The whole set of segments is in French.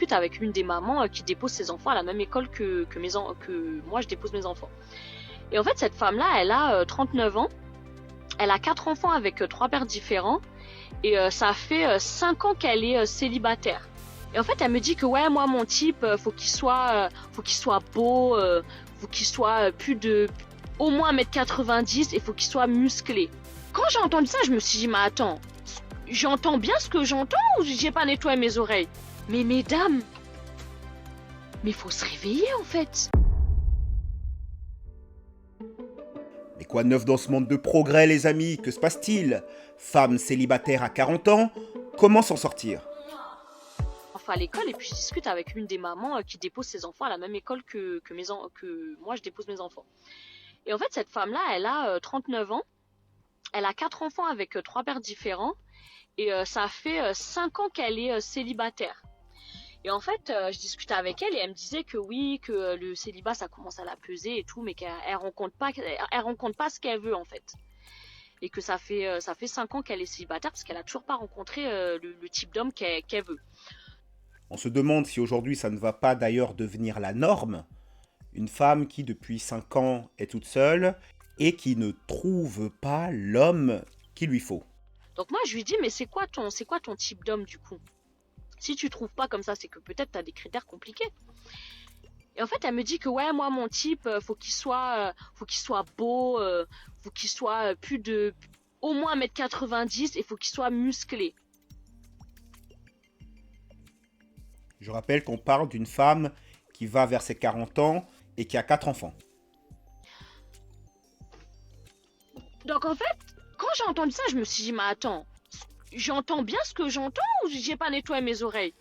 discute avec une des mamans qui dépose ses enfants à la même école que moi je dépose mes enfants. Et en fait, cette femme-là, elle a 39 ans. Elle a 4 enfants avec 3 pères différents. Et ça fait 5 ans qu'elle est célibataire. Et en fait, elle me dit que ouais, moi, mon type, faut qu'il soit beau, faut qu'il soit plus de, au moins 1m90 et faut qu'il soit musclé. Quand j'ai entendu ça, je me suis dit, mais attends, j'entends bien ce que j'entends ou j'ai pas nettoyé mes oreilles? Mais mesdames, mais faut se réveiller en fait. Mais quoi de neuf dans ce monde de progrès, les amis? Que se passe-t-il? Femme célibataire à 40 ans, comment s'en sortir? Enfin à l'école et puis je discute avec une des mamans qui dépose ses enfants à la même école que moi je dépose mes enfants. Et en fait cette femme-là, elle a 39 ans, elle a 4 enfants avec 3 pères différents et ça fait 5 ans qu'elle est célibataire. Et en fait, je discutais avec elle et elle me disait que oui, que le célibat ça commence à la peser et tout, mais qu'elle rencontre pas ce qu'elle veut en fait. Et que ça fait 5 ans qu'elle est célibataire parce qu'elle a toujours pas rencontré le type d'homme qu'elle veut. On se demande si aujourd'hui ça ne va pas d'ailleurs devenir la norme. Une femme qui depuis 5 ans est toute seule et qui ne trouve pas l'homme qu'il lui faut. Donc moi je lui dis mais c'est quoi ton type d'homme du coup? Si tu trouves pas comme ça, c'est que peut-être tu as des critères compliqués. Et en fait, elle me dit que ouais, moi mon type, faut qu'il soit beau, faut qu'il soit plus de au moins 1m90 et faut qu'il soit musclé. Je rappelle qu'on parle d'une femme qui va vers ses 40 ans et qui a 4 enfants. Donc en fait, quand j'ai entendu ça, je me suis dit mais attends, j'entends bien ce que j'entends ou j'ai pas nettoyé mes oreilles?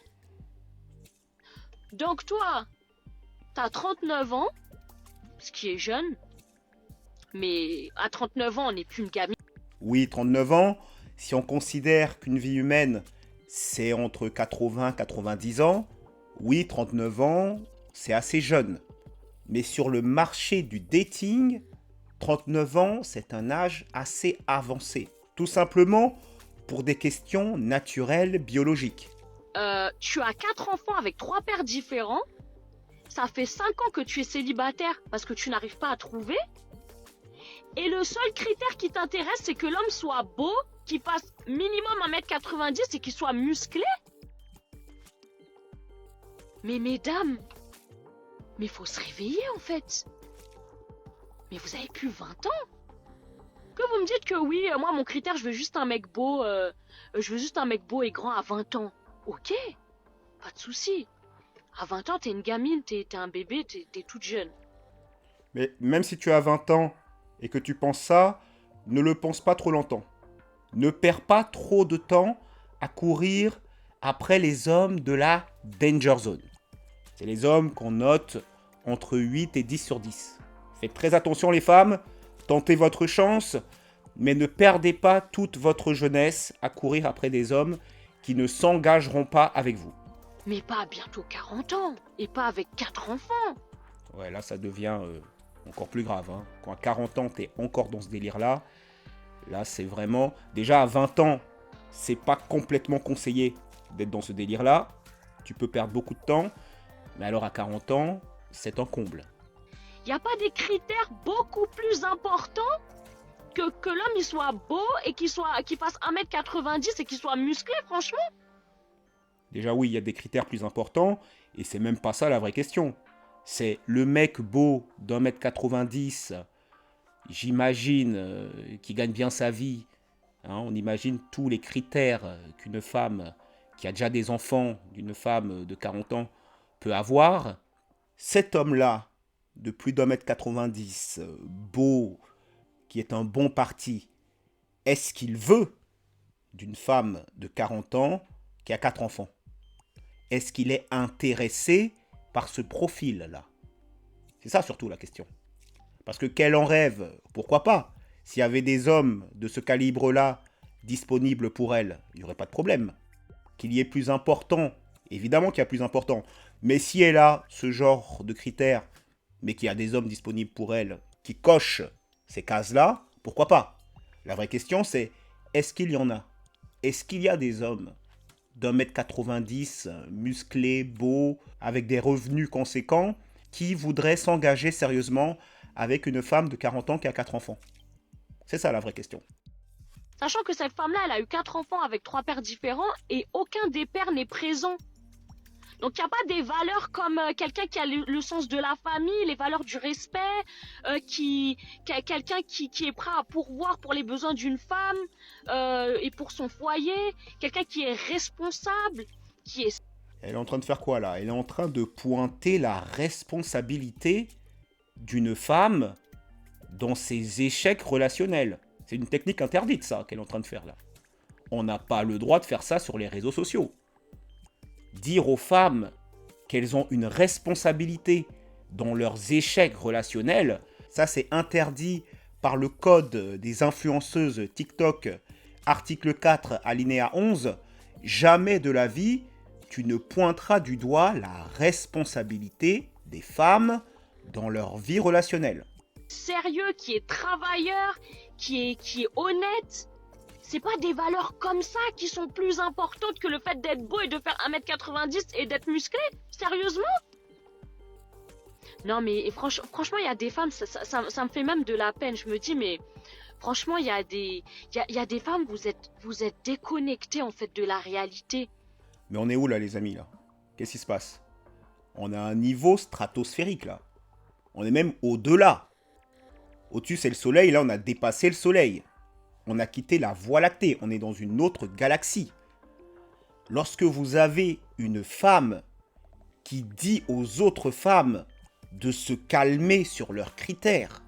Donc toi, t'as 39 ans, ce qui est jeune, mais à 39 ans, on n'est plus une gamine. Oui, 39 ans, si on considère qu'une vie humaine, c'est entre 80 et 90 ans, oui, 39 ans, c'est assez jeune. Mais sur le marché du dating, 39 ans, c'est un âge assez avancé. Tout simplement pour des questions naturelles biologiques. Tu as 4 enfants avec 3 pères différents. Ça fait 5 ans que tu es célibataire parce que tu n'arrives pas à trouver. Et le seul critère qui t'intéresse, c'est que l'homme soit beau, qu'il fasse minimum 1m90 et qu'il soit musclé. Mais mesdames, mais faut se réveiller en fait. Mais vous avez plus 20 ans. Que vous me dites que oui, moi mon critère, je veux juste un mec beau, je veux juste un mec beau et grand à 20 ans. Ok, pas de souci. À 20 ans, t'es une gamine, t'es un bébé, t'es toute jeune. Mais même si tu as 20 ans et que tu penses ça, ne le pense pas trop longtemps. Ne perds pas trop de temps à courir après les hommes de la Danger Zone. C'est les hommes qu'on note entre 8 et 10 sur 10. Faites très attention les femmes, tentez votre chance, mais ne perdez pas toute votre jeunesse à courir après des hommes qui ne s'engageront pas avec vous. Mais pas à bientôt 40 ans, et pas avec 4 enfants. Ouais, là ça devient encore plus grave. Hein. Quand à 40 ans, t'es encore dans ce délire-là, là c'est vraiment... Déjà à 20 ans, c'est pas complètement conseillé d'être dans ce délire-là. Tu peux perdre beaucoup de temps, mais alors à 40 ans, c'est un comble. Y a pas des critères beaucoup plus importants que l'homme il soit beau et qu'il fasse 1m90 et qu'il soit musclé, franchement? Déjà oui, il y a des critères plus importants, et c'est même pas ça la vraie question. C'est le mec beau d'1m90, j'imagine, qui gagne bien sa vie. Hein, on imagine tous les critères qu'une femme qui a déjà des enfants, d'une femme de 40 ans, peut avoir. Cet homme-là, de plus d'1m90, beau, qui est un bon parti, est-ce qu'il veut d'une femme de 40 ans qui a 4 enfants? Est-ce qu'il est intéressé par ce profil-là? C'est ça surtout la question. Parce que qu'elle en rêve, pourquoi pas? S'il y avait des hommes de ce calibre-là disponibles pour elle, il n'y aurait pas de problème. Qu'il y ait plus important, évidemment qu'il y a plus important. Mais si elle a ce genre de critères, mais qu'il y a des hommes disponibles pour elle qui cochent ces cases-là, pourquoi pas? La vraie question c'est, est-ce qu'il y en a? Est-ce qu'il y a des hommes d'1m90, musclé, beau, avec des revenus conséquents, qui voudrait s'engager sérieusement avec une femme de 40 ans qui a 4 enfants? C'est ça la vraie question. Sachant que cette femme-là, elle a eu 4 enfants avec 3 pères différents et aucun des pères n'est présent. Donc il n'y a pas des valeurs comme quelqu'un qui a le sens de la famille, les valeurs du respect, quelqu'un qui est prêt à pourvoir pour les besoins d'une femme et pour son foyer, quelqu'un qui est responsable, qui est... Elle est en train de faire quoi là? Elle est en train de pointer la responsabilité d'une femme dans ses échecs relationnels. C'est une technique interdite ça qu'elle est en train de faire là. On n'a pas le droit de faire ça sur les réseaux sociaux. Dire aux femmes qu'elles ont une responsabilité dans leurs échecs relationnels, ça c'est interdit par le code des influenceuses TikTok, article 4, alinéa 11. Jamais de la vie, tu ne pointeras du doigt la responsabilité des femmes dans leur vie relationnelle. Sérieux, qui est travailleur, qui est honnête. C'est pas des valeurs comme ça qui sont plus importantes que le fait d'être beau et de faire 1m90 et d'être musclé? Sérieusement? Non mais franchement, il y a des femmes, ça me fait même de la peine. Je me dis, mais franchement, il y a des femmes, vous êtes déconnectés en fait de la réalité. Mais on est où là les amis là? Qu'est-ce qui se passe? On a un niveau stratosphérique là. On est même au-delà. Au-dessus c'est le soleil, là on a dépassé le soleil. On a quitté la Voie lactée, on est dans une autre galaxie. Lorsque vous avez une femme qui dit aux autres femmes de se calmer sur leurs critères,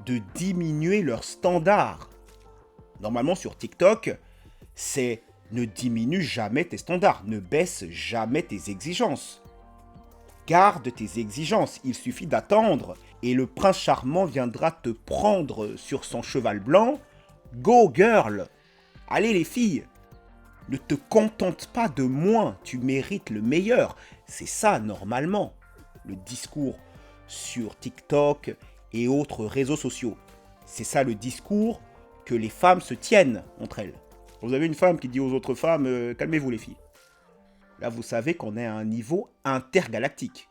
de diminuer leurs standards. Normalement sur TikTok, c'est ne diminue jamais tes standards, ne baisse jamais tes exigences. Garde tes exigences, il suffit d'attendre et le prince charmant viendra te prendre sur son cheval blanc. Go girl! Allez les filles! Ne te contente pas de moins, tu mérites le meilleur. C'est ça normalement, le discours sur TikTok et autres réseaux sociaux. C'est ça le discours que les femmes se tiennent entre elles. Vous avez une femme qui dit aux autres femmes calmez-vous les filles. Là vous savez qu'on est à un niveau intergalactique.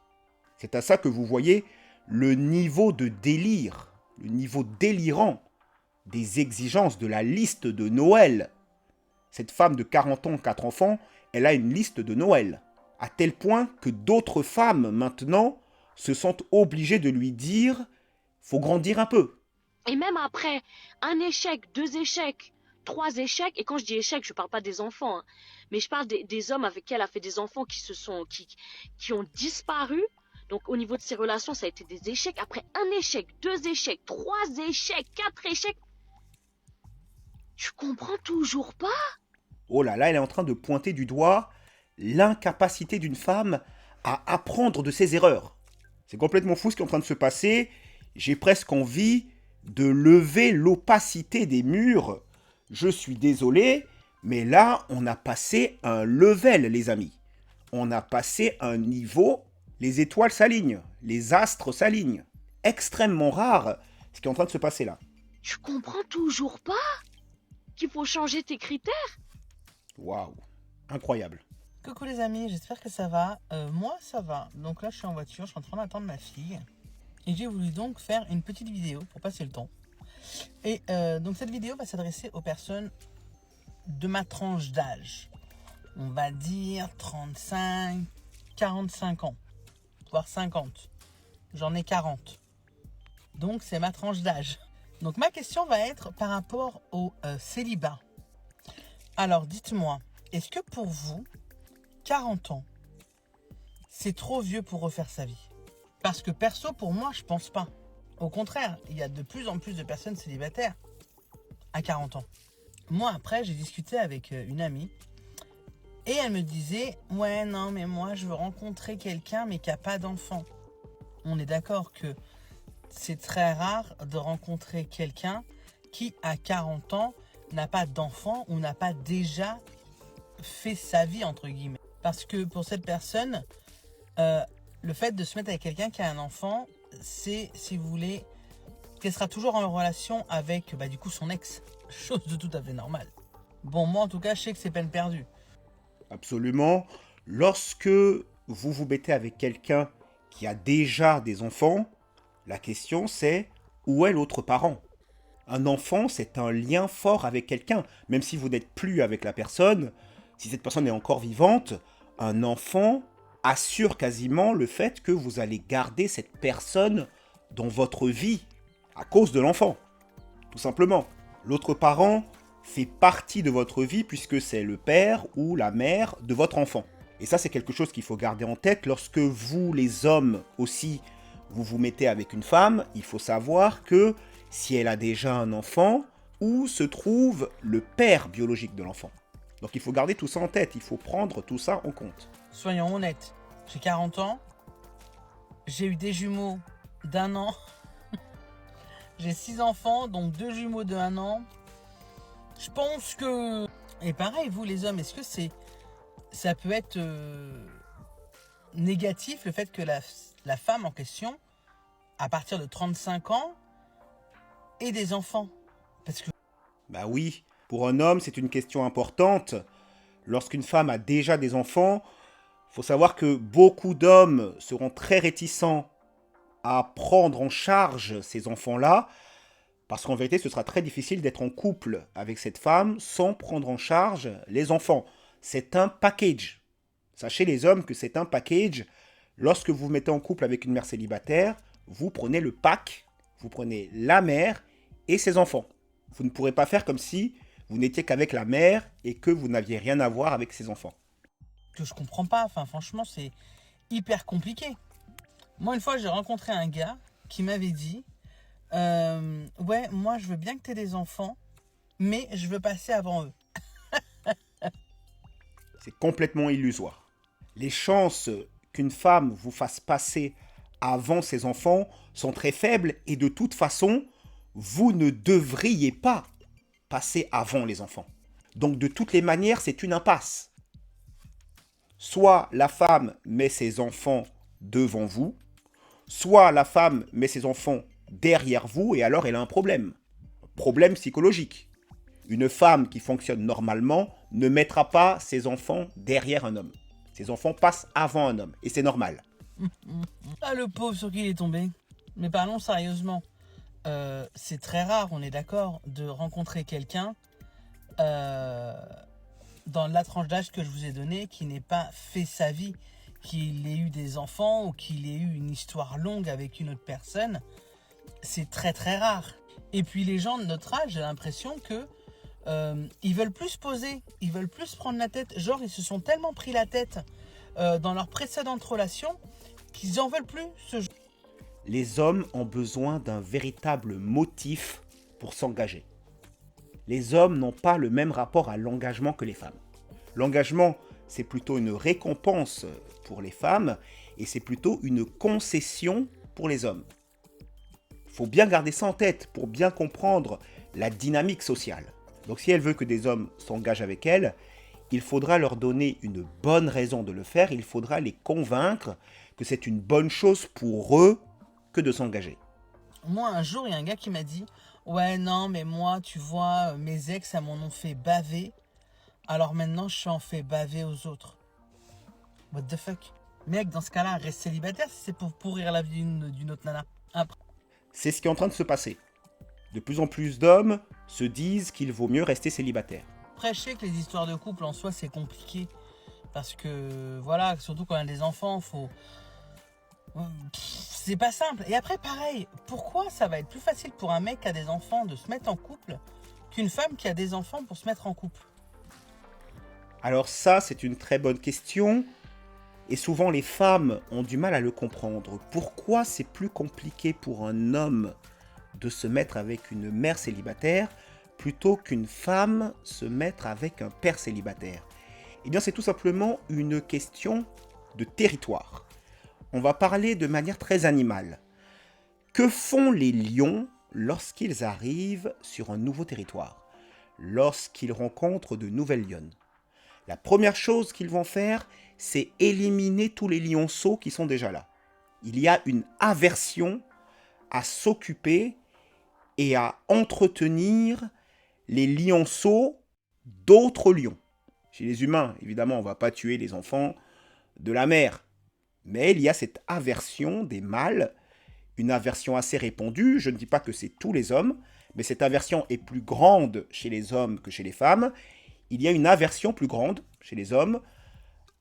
C'est à ça que vous voyez le niveau de délire, le niveau délirant des exigences de la liste de Noël. Cette femme de 40 ans, 4 enfants, elle a une liste de Noël. À tel point que d'autres femmes, maintenant, se sentent obligées de lui dire « faut grandir un peu ». Et même après, un échec, 2 échecs, 3 échecs, et quand je dis échec, je parle pas des enfants, hein, mais je parle des hommes avec qui elle a fait des enfants qui ont disparu. Donc au niveau de ses relations, ça a été des échecs. Après un échec, 2 échecs, 3 échecs, 4 échecs. Tu comprends toujours pas? Oh là là, elle est en train de pointer du doigt l'incapacité d'une femme à apprendre de ses erreurs. C'est complètement fou ce qui est en train de se passer. J'ai presque envie de lever l'opacité des murs. Je suis désolé, mais là, on a passé un level, les amis. On a passé un niveau, les étoiles s'alignent, les astres s'alignent. Extrêmement rare ce qui est en train de se passer là. Tu comprends toujours pas qu'il faut changer tes critères? Waouh, incroyable. Coucou les amis, j'espère que ça va. Moi ça va. Donc là je suis en voiture, je suis en train d'attendre ma fille. Et j'ai voulu donc faire une petite vidéo pour passer le temps. Et donc cette vidéo va s'adresser aux personnes de ma tranche d'âge. On va dire 35, 45 ans, voire 50. J'en ai 40. Donc c'est ma tranche d'âge. Donc ma question va être par rapport au célibat. Alors dites-moi, est-ce que pour vous, 40 ans, c'est trop vieux pour refaire sa vie? Parce que perso, pour moi, je pense pas. Au contraire, il y a de plus en plus de personnes célibataires à 40 ans. Moi, après, j'ai discuté avec une amie et elle me disait « Ouais, non, mais moi, je veux rencontrer quelqu'un mais qui n'a pas d'enfant. » On est d'accord que c'est très rare de rencontrer quelqu'un qui, à 40 ans, n'a pas d'enfant ou n'a pas déjà fait sa vie, entre guillemets. Parce que pour cette personne, le fait de se mettre avec quelqu'un qui a un enfant, c'est, si vous voulez, qu'elle sera toujours en relation avec, du coup, son ex. Chose de tout à fait normale. Bon, moi, en tout cas, je sais que c'est peine perdue. Absolument. Lorsque vous vous mettez avec quelqu'un qui a déjà des enfants, la question c'est où est l'autre parent? Un enfant, c'est un lien fort avec quelqu'un. Même si vous n'êtes plus avec la personne, si cette personne est encore vivante, un enfant assure quasiment le fait que vous allez garder cette personne dans votre vie à cause de l'enfant. Tout simplement. L'autre parent fait partie de votre vie puisque c'est le père ou la mère de votre enfant. Et ça, c'est quelque chose qu'il faut garder en tête lorsque vous, les hommes aussi, vous vous mettez avec une femme. Il faut savoir que si elle a déjà un enfant, où se trouve le père biologique de l'enfant. Donc il faut garder tout ça en tête, il faut prendre tout ça en compte. Soyons honnêtes, j'ai 40 ans, j'ai eu des jumeaux d'1 an, j'ai 6 enfants, donc 2 jumeaux de 1 an. Je pense que... Et pareil, vous les hommes, est-ce que ça peut être négatif le fait que la femme en question, à partir de 35 ans, ait des enfants? Parce que... Bah oui, pour un homme, c'est une question importante. Lorsqu'une femme a déjà des enfants, il faut savoir que beaucoup d'hommes seront très réticents à prendre en charge ces enfants-là, parce qu'en vérité, ce sera très difficile d'être en couple avec cette femme sans prendre en charge les enfants. C'est un package. Sachez les hommes que c'est un package. Lorsque vous vous mettez en couple avec une mère célibataire, vous prenez le pack, vous prenez la mère et ses enfants. Vous ne pourrez pas faire comme si vous n'étiez qu'avec la mère et que vous n'aviez rien à voir avec ses enfants. Que je comprends pas, enfin franchement c'est hyper compliqué. Moi une fois j'ai rencontré un gars qui m'avait dit ouais moi je veux bien que tu aies des enfants mais je veux passer avant eux. C'est complètement illusoire. Les chances qu'une femme vous fasse passer avant ses enfants sont très faibles et de toute façon, vous ne devriez pas passer avant les enfants. Donc de toutes les manières, c'est une impasse. Soit la femme met ses enfants devant vous, soit la femme met ses enfants derrière vous et alors elle a un problème. Problème psychologique. Une femme qui fonctionne normalement ne mettra pas ses enfants derrière un homme. Ses enfants passent avant un homme et c'est normal. Ah le pauvre sur qui il est tombé. Mais parlons sérieusement. C'est très rare, on est d'accord, de rencontrer quelqu'un dans la tranche d'âge que je vous ai donnée qui n'ait pas fait sa vie, qu'il ait eu des enfants ou qu'il ait eu une histoire longue avec une autre personne. C'est très très rare. Et puis les gens de notre âge, j'ai l'impression que ils veulent plus se poser, ils veulent plus prendre la tête. Genre ils se sont tellement pris la tête dans leur précédente relation qu'ils n'en veulent plus ce jeu. Les hommes ont besoin d'un véritable motif pour s'engager. Les hommes n'ont pas le même rapport à l'engagement que les femmes. L'engagement, c'est plutôt une récompense pour les femmes et c'est plutôt une concession pour les hommes. Il faut bien garder ça en tête pour bien comprendre la dynamique sociale. Donc si elle veut que des hommes s'engagent avec elle, il faudra leur donner une bonne raison de le faire, il faudra les convaincre que c'est une bonne chose pour eux que de s'engager. Moi, un jour, il y a un gars qui m'a dit « Ouais, non, mais moi, tu vois, mes ex, elles m'en ont fait baver. Alors maintenant, je suis en fait baver aux autres. » What the fuck? Mec, dans ce cas-là, reste célibataire si c'est pour pourrir la vie d'une autre nana. Après. C'est ce qui est en train de se passer. De plus en plus d'hommes se disent qu'il vaut mieux rester célibataire. Après, je sais que les histoires de couple, en soi, c'est compliqué. Parce que, voilà, surtout quand on a des enfants, faut... C'est pas simple. Et après, pareil, pourquoi ça va être plus facile pour un mec qui a des enfants de se mettre en couple qu'une femme qui a des enfants pour se mettre en couple? Alors ça, c'est une très bonne question. Et souvent, les femmes ont du mal à le comprendre. Pourquoi c'est plus compliqué pour un homme de se mettre avec une mère célibataire plutôt qu'une femme se mettre avec un père célibataire? Eh bien, c'est tout simplement une question de territoire. On va parler de manière très animale. Que font les lions lorsqu'ils arrivent sur un nouveau territoire? Lorsqu'ils rencontrent de nouvelles lionnes? La première chose qu'ils vont faire, c'est éliminer tous les lionceaux qui sont déjà là. Il y a une aversion à s'occuper et à entretenir les lionceaux d'autres lions. chez les humains. Évidemment, on ne va pas tuer les enfants de la mère. Mais il y a cette aversion des mâles, une aversion assez répandue. Je ne dis pas que c'est tous les hommes, mais cette aversion est plus grande chez les hommes que chez les femmes. Il y a une aversion plus grande chez les hommes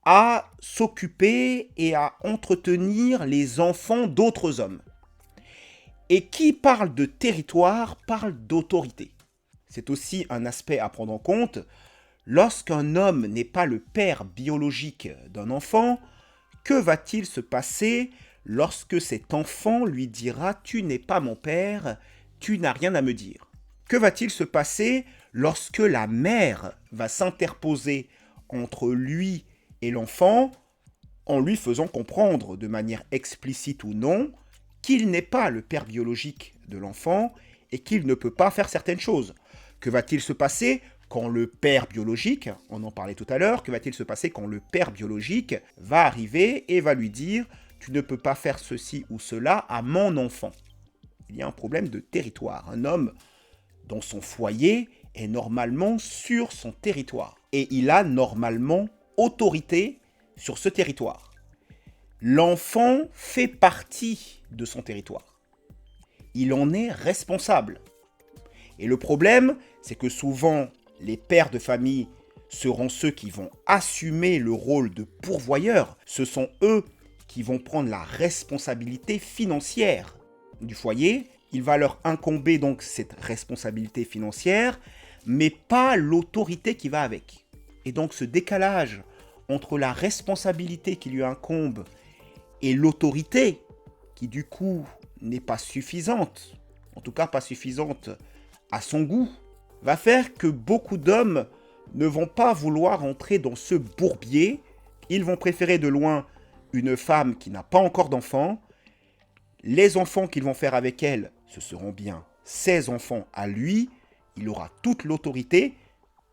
à s'occuper et à entretenir les enfants d'autres hommes. Et qui parle de territoire parle d'autorité. C'est aussi un aspect à prendre en compte. Lorsqu'un homme n'est pas le père biologique d'un enfant, que va-t-il se passer lorsque cet enfant lui dira « Tu n'es pas mon père, tu n'as rien à me dire ». Que va-t-il se passer lorsque la mère va s'interposer entre lui et l'enfant en lui faisant comprendre de manière explicite ou non qu'il n'est pas le père biologique de l'enfant et qu'il ne peut pas faire certaines choses? Que va-t-il se passer quand le père biologique, on en parlait tout à l'heure, que va-t-il se passer quand le père biologique va arriver et va lui dire « Tu ne peux pas faire ceci ou cela à mon enfant ». Il y a un problème de territoire. Un homme dans son foyer est normalement sur son territoire. Et il a normalement autorité sur ce territoire. L'enfant fait partie de son territoire. Il en est responsable. Et le problème, c'est que souvent, les pères de famille seront ceux qui vont assumer le rôle de pourvoyeur. Ce sont eux qui vont prendre la responsabilité financière du foyer. Il va leur incomber donc cette responsabilité financière, mais pas l'autorité qui va avec. Et donc ce décalage entre la responsabilité qui lui incombe et l'autorité, qui du coup n'est pas suffisante, en tout cas pas suffisante à son goût, va faire que beaucoup d'hommes ne vont pas vouloir entrer dans ce bourbier. Ils vont préférer de loin une femme qui n'a pas encore d'enfants. Les enfants qu'ils vont faire avec elle, ce seront bien ses enfants à lui. Il aura toute l'autorité.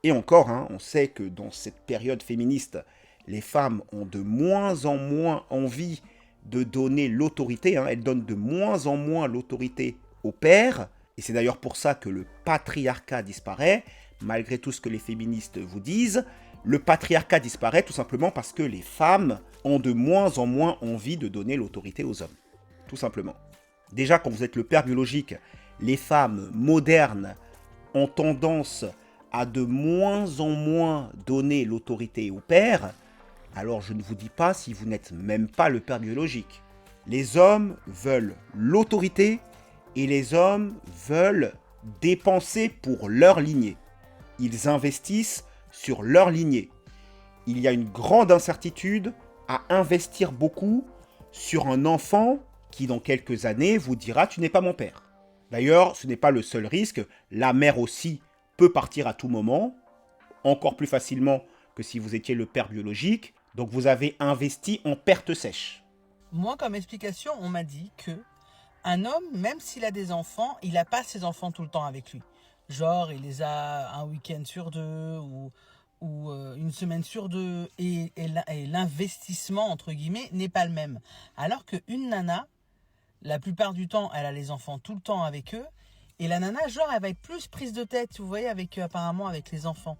Et encore, on sait que dans cette période féministe, les femmes ont de moins en moins envie de donner l'autorité. Elles donnent de moins en moins l'autorité au père. Et c'est d'ailleurs pour ça que le patriarcat disparaît. Malgré tout ce que les féministes vous disent, le patriarcat disparaît tout simplement parce que les femmes ont de moins en moins envie de donner l'autorité aux hommes. Tout simplement. Déjà, quand vous êtes le père biologique, les femmes modernes ont tendance à de moins en moins donner l'autorité au père. Alors je ne vous dis pas si vous n'êtes même pas le père biologique. Les hommes veulent l'autorité et les hommes veulent dépenser pour leur lignée. Ils investissent sur leur lignée. Il y a une grande incertitude à investir beaucoup sur un enfant qui, dans quelques années, vous dira « Tu n'es pas mon père ». D'ailleurs, ce n'est pas le seul risque. La mère aussi peut partir à tout moment, encore plus facilement que si vous étiez le père biologique. Donc vous avez investi en perte sèche. Moi, comme explication, on m'a dit que un homme, même s'il a des enfants, il n'a pas ses enfants tout le temps avec lui. Genre, il les a un week-end sur deux ou une semaine sur deux. Et l'investissement, entre guillemets, n'est pas le même. Alors qu'une nana, la plupart du temps, elle a les enfants tout le temps avec eux. Et la nana, genre, elle va être plus prise de tête, vous voyez, apparemment avec les enfants.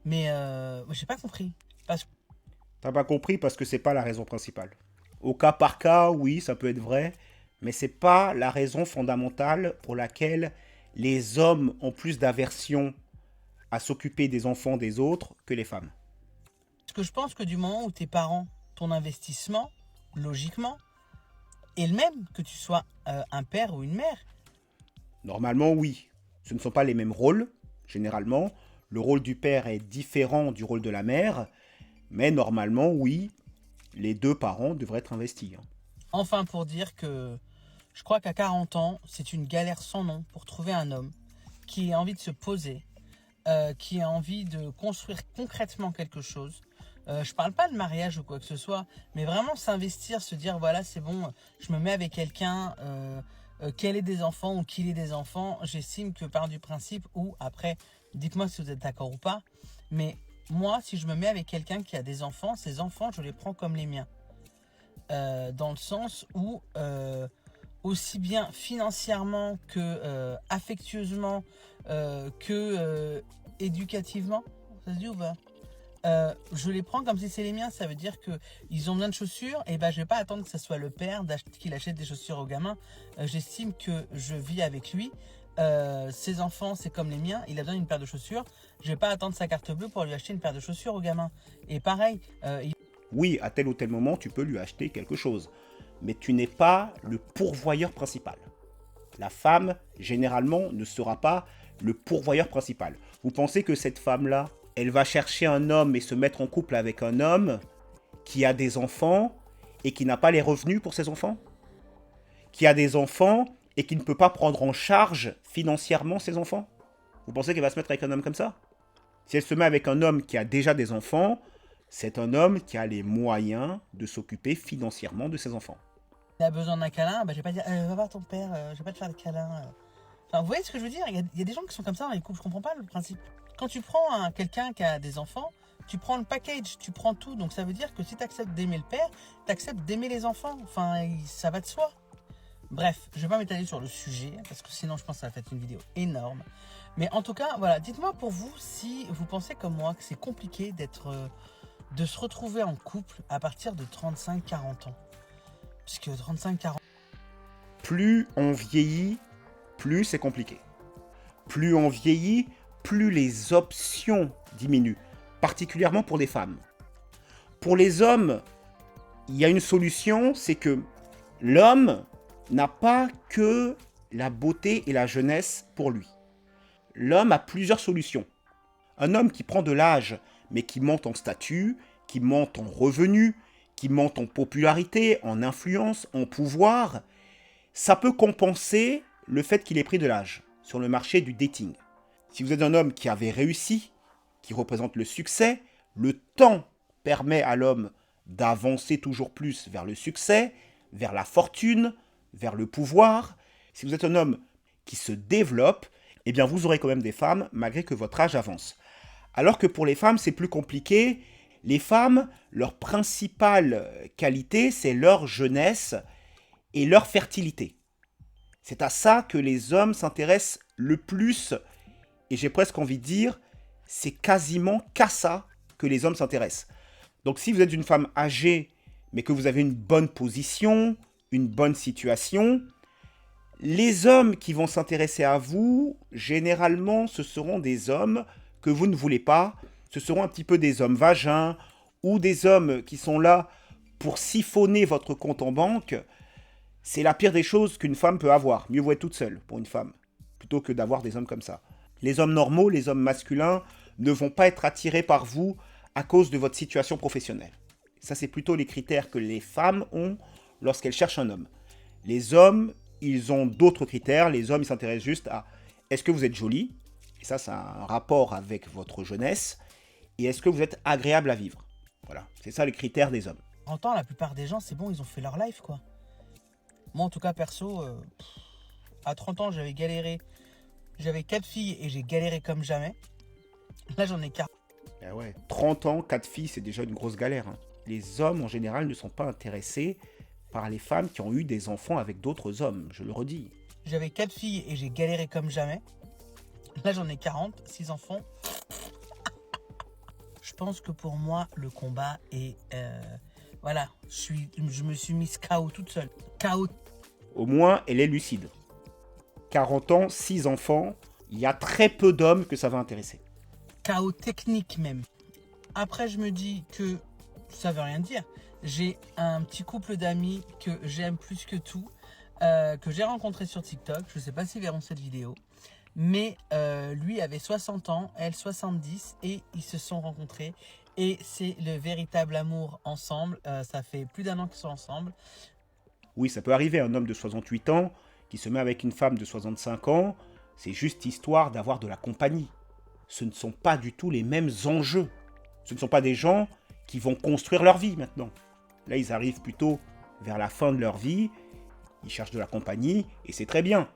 Mais j'ai pas compris. T'as pas compris parce que c'est pas la raison principale. Au cas par cas, oui, ça peut être vrai, mais c'est pas la raison fondamentale pour laquelle les hommes ont plus d'aversion à s'occuper des enfants des autres que les femmes. Parce que je pense que du moment où tes parents, ton investissement, logiquement, est le même, que tu sois un père ou une mère. Normalement, oui. Ce ne sont pas les mêmes rôles, généralement. Le rôle du père est différent du rôle de la mère, mais normalement, oui, les deux parents devraient être investis. Enfin, pour dire que je crois qu'à 40 ans, c'est une galère sans nom pour trouver un homme qui ait envie de se poser, qui ait envie de construire concrètement quelque chose. Je parle pas de mariage ou quoi que ce soit, mais vraiment s'investir, se dire voilà, c'est bon, je me mets avec quelqu'un, qu'elle ait des enfants ou qu'il ait des enfants. J'estime que par du principe, ou après, dites-moi si vous êtes d'accord ou pas, mais moi, si je me mets avec quelqu'un qui a des enfants, ces enfants, je les prends comme les miens. Dans le sens où, aussi bien financièrement que affectueusement, que éducativement, ça se dit ou pas ? je les prends comme si c'est les miens. Ça veut dire qu'ils ont besoin de chaussures, et ben je vais pas attendre que ce soit le père qu'il achète des chaussures au gamin. J'estime que je vis avec lui. Ses enfants, c'est comme les miens. Il a besoin d'une paire de chaussures. Je vais pas attendre sa carte bleue pour lui acheter une paire de chaussures au gamin. Et pareil, Oui, à tel ou tel moment, tu peux lui acheter quelque chose. Mais tu n'es pas le pourvoyeur principal. La femme, généralement, ne sera pas le pourvoyeur principal. Vous pensez que cette femme-là, elle va chercher un homme et se mettre en couple avec un homme qui a des enfants et qui n'a pas les revenus pour ses enfants? Qui a des enfants et qui ne peut pas prendre en charge financièrement ses enfants? Vous pensez qu'elle va se mettre avec un homme comme ça? Si elle se met avec un homme qui a déjà des enfants, c'est un homme qui a les moyens de s'occuper financièrement de ses enfants. il a besoin d'un câlin, ben je vais pas dire va voir ton père, je vais pas te faire de câlin. Enfin, vous voyez ce que je veux dire? Il y a des gens qui sont comme ça dans les couples, je comprends pas le principe. Quand tu prends quelqu'un qui a des enfants, tu prends le package, tu prends tout. Donc ça veut dire que si tu acceptes d'aimer le père, tu acceptes d'aimer les enfants. Enfin, ça va de soi. Bref, je vais pas m'étaler sur le sujet, parce que sinon je pense que ça va être une vidéo énorme. Mais en tout cas, voilà, dites-moi pour vous si vous pensez comme moi que c'est compliqué de se retrouver en couple à partir de 35-40 ans. Puisque 35-40... Plus on vieillit, plus c'est compliqué. Plus on vieillit, plus les options diminuent, particulièrement pour les femmes. Pour les hommes, il y a une solution, c'est que l'homme n'a pas que la beauté et la jeunesse pour lui. L'homme a plusieurs solutions. Un homme qui prend de l'âge, mais qui monte en statut, qui monte en revenus, qui monte en popularité, en influence, en pouvoir, ça peut compenser le fait qu'il ait pris de l'âge sur le marché du dating. Si vous êtes un homme qui avait réussi, qui représente le succès, le temps permet à l'homme d'avancer toujours plus vers le succès, vers la fortune, vers le pouvoir. Si vous êtes un homme qui se développe, eh bien vous aurez quand même des femmes malgré que votre âge avance. Alors que pour les femmes, c'est plus compliqué. Les femmes, leur principale qualité, c'est leur jeunesse et leur fertilité. C'est à ça que les hommes s'intéressent le plus. Et j'ai presque envie de dire, c'est quasiment qu'à ça que les hommes s'intéressent. Donc si vous êtes une femme âgée, mais que vous avez une bonne position, une bonne situation, les hommes qui vont s'intéresser à vous, généralement, ce seront des hommes que vous ne voulez pas. Ce seront un petit peu des hommes vagins ou des hommes qui sont là pour siphonner votre compte en banque. C'est la pire des choses qu'une femme peut avoir. Mieux vaut être toute seule pour une femme, plutôt que d'avoir des hommes comme ça. Les hommes normaux, les hommes masculins, ne vont pas être attirés par vous à cause de votre situation professionnelle. Ça, c'est plutôt les critères que les femmes ont lorsqu'elles cherchent un homme. Les hommes, ils ont d'autres critères. Les hommes, ils s'intéressent juste à est-ce que vous êtes jolie? Et ça a un rapport avec votre jeunesse. Et est-ce que vous êtes agréable à vivre? Voilà, c'est ça les critères des hommes. 30 ans, la plupart des gens, c'est bon, ils ont fait leur life, quoi. Moi, en tout cas, perso, à 30 ans, j'avais galéré. J'avais 4 filles et j'ai galéré comme jamais. Là, j'en ai 4. Ah ouais, 30 ans, 4 filles, c'est déjà une grosse galère. Hein. Les hommes, en général, ne sont pas intéressés par les femmes qui ont eu des enfants avec d'autres hommes, je le redis. J'avais 4 filles et j'ai galéré comme jamais. Là, j'en ai 40, 6 enfants. Je pense que pour moi, le combat est... voilà, je me suis mise KO toute seule. KO. Au moins, elle est lucide. 40 ans, 6 enfants, il y a très peu d'hommes que ça va intéresser. KO technique même. Après, je me dis que ça veut rien dire. J'ai un petit couple d'amis que j'aime plus que tout, que j'ai rencontré sur TikTok. Je ne sais pas s'ils verront cette vidéo. Mais lui avait 60 ans, elle 70, et ils se sont rencontrés. Et c'est le véritable amour ensemble. Ça fait plus d'1 an qu'ils sont ensemble. Oui, ça peut arriver, un homme de 68 ans qui se met avec une femme de 65 ans, c'est juste histoire d'avoir de la compagnie. Ce ne sont pas du tout les mêmes enjeux. Ce ne sont pas des gens qui vont construire leur vie maintenant. Là, ils arrivent plutôt vers la fin de leur vie, ils cherchent de la compagnie, et c'est très bien.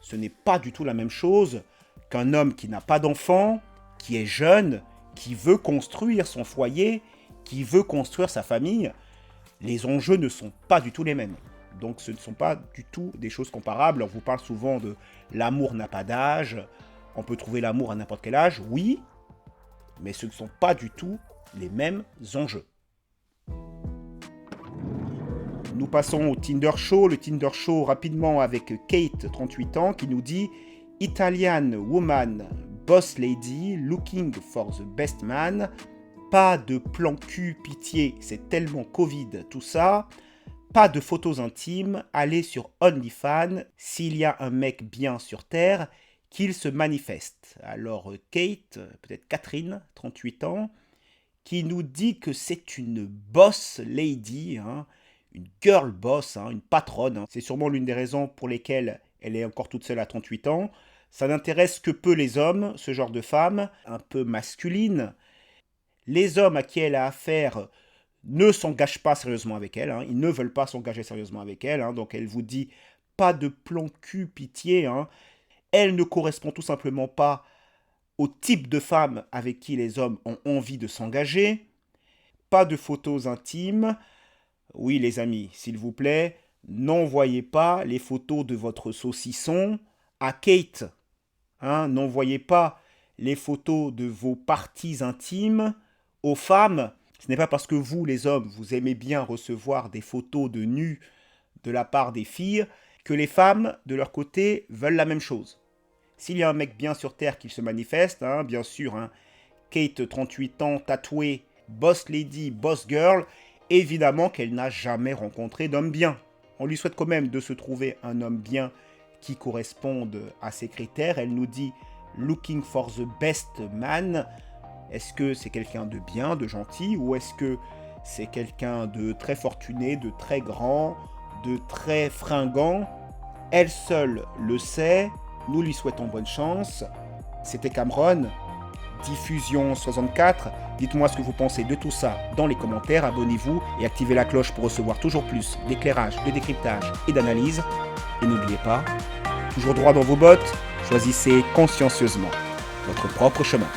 Ce n'est pas du tout la même chose qu'un homme qui n'a pas d'enfant, qui est jeune, qui veut construire son foyer, qui veut construire sa famille. Les enjeux ne sont pas du tout les mêmes. Donc ce ne sont pas du tout des choses comparables. On vous parle souvent de l'amour n'a pas d'âge, on peut trouver l'amour à n'importe quel âge, oui, mais ce ne sont pas du tout les mêmes enjeux. Nous passons au Tinder Show. Le Tinder Show rapidement avec Kate, 38 ans, qui nous dit « Italian woman, boss lady, looking for the best man. Pas de plan cul, pitié, c'est tellement Covid, tout ça. Pas de photos intimes, allez sur OnlyFans. S'il y a un mec bien sur Terre, qu'il se manifeste. » Alors Kate, peut-être Catherine, 38 ans, qui nous dit que c'est une boss lady, une girl boss, une patronne. C'est sûrement l'une des raisons pour lesquelles elle est encore toute seule à 38 ans. Ça n'intéresse que peu les hommes, ce genre de femme, un peu masculine. Les hommes à qui elle a affaire ne s'engagent pas sérieusement avec elle. Ils ne veulent pas s'engager sérieusement avec elle. Donc elle vous dit pas de plan cul, pitié. Elle ne correspond tout simplement pas au type de femme avec qui les hommes ont envie de s'engager. Pas de photos intimes. Oui, les amis, s'il vous plaît, n'envoyez pas les photos de votre saucisson à Kate. N'envoyez pas les photos de vos parties intimes aux femmes. Ce n'est pas parce que vous, les hommes, vous aimez bien recevoir des photos de nus de la part des filles que les femmes, de leur côté, veulent la même chose. S'il y a un mec bien sur Terre qui se manifeste, bien sûr, Kate, 38 ans, tatouée, boss lady, boss girl, évidemment qu'elle n'a jamais rencontré d'homme bien. On lui souhaite quand même de se trouver un homme bien qui corresponde à ses critères. Elle nous dit « looking for the best man ». Est-ce que c'est quelqu'un de bien, de gentil, ou est-ce que c'est quelqu'un de très fortuné, de très grand, de très fringant? Elle seule le sait. Nous lui souhaitons bonne chance. C'était Cameron. Diffusion 64. Dites-moi ce que vous pensez de tout ça dans les commentaires. Abonnez-vous et activez la cloche pour recevoir toujours plus d'éclairage, de décryptage et d'analyse. Et n'oubliez pas, toujours droit dans vos bottes, choisissez consciencieusement votre propre chemin.